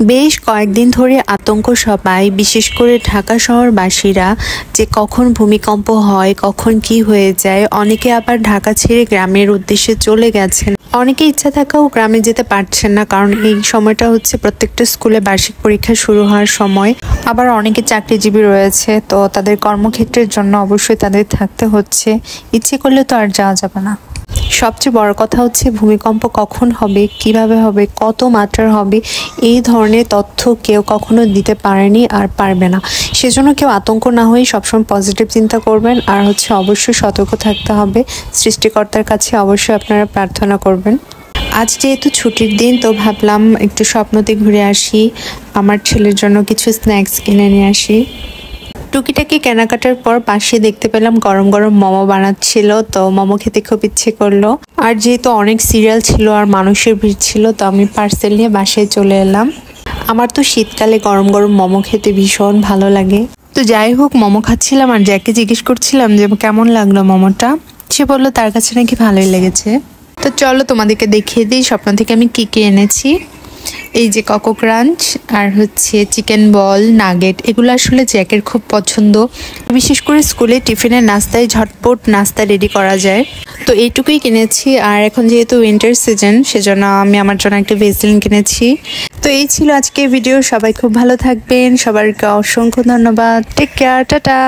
বেশ কয়েকদিন ধরে আতঙ্ক সবাই, বিশেষ করে ঢাকা শহরবাসীরা, যে কখন ভূমিকম্প হয়, কখন কি হয়ে যায়। অনেকে আবার ঢাকা ছেড়ে গ্রামের উদ্দেশ্যে চলে গেছেন। অনেকে ইচ্ছা থাকাও গ্রামে যেতে পারছেন না, কারণ এই সময়টা হচ্ছে প্রত্যেকটা স্কুলে বার্ষিক পরীক্ষা শুরু হওয়ার সময়। আবার অনেকে চাকরিজীবী রয়েছে, তো তাদের কর্মক্ষেত্রের জন্য অবশ্যই তাদের থাকতে হচ্ছে। ইচ্ছে করলে তো আর যাওয়া যাবে না। সবচেয়ে বড় কথা হচ্ছে ভূমিকম্প কখন হবে, কিভাবে হবে, কত মাত্রার হবে, এই ধরনের তথ্য কেউ কখনো দিতে পারেনি আর পারবে না। সেজন্য কেউ আতঙ্ক না হয়ে সবসময় পজিটিভ চিন্তা করবেন, আর হচ্ছে অবশ্যই সতর্ক থাকতে হবে। সৃষ্টিকর্তার কাছে অবশ্যই আপনারা প্রার্থনা করবেন। আজ যেহেতু ছুটির দিন, তো ভাবলাম একটু স্বপ্নতে ঘুরে আসি, আমার ছেলের জন্য কিছু স্ন্যাক্স কিনে নিয়ে আসি। টুকিটাকি কেনাকাটার পর পাশে দেখতে পেলাম গরম গরম মোমো বানাচ্ছিল, তো মোমো খেতে খুব ইচ্ছে করলো। আর যেহেতু অনেক সিরিয়াল ছিল আর মানুষের ভিড় ছিল, তো আমি পার্সেল নিয়ে বাসায় চলে এলাম। আমার তো শীতকালে গরম গরম মোমো খেতে ভীষণ ভালো লাগে। তো যাই হোক, মোমো খাচ্ছিলাম আর জ্যাকে জিজ্ঞেস করছিলাম যে কেমন লাগলো মোমোটা। সে বললো তার কাছে নাকি ভালোই লেগেছে। তো চলো তোমাদেরকে দেখিয়ে দিই স্বপ্ন থেকে আমি কি কি এনেছি। এই যে কোকো ক্রাঞ্চ, আর হচ্ছে চিকেন বল, নাগেট, এগুলো আসলে জ্যাকের খুব পছন্দ। বিশেষ করে স্কুলে টিফিনের নাস্তায় ঝটপট নাস্তা রেডি করা যায়। তো এইটুকুই কিনেছি। আর এখন যেহেতু উইন্টার সিজন, সেজন্য আমি আমার জন্য একটা ভেসলিন কিনেছি। তো এই ছিল আজকে ভিডিও। সবাই খুব ভালো থাকবেন, সবাইকে অসংখ্য ধন্যবাদ। Take care, tata.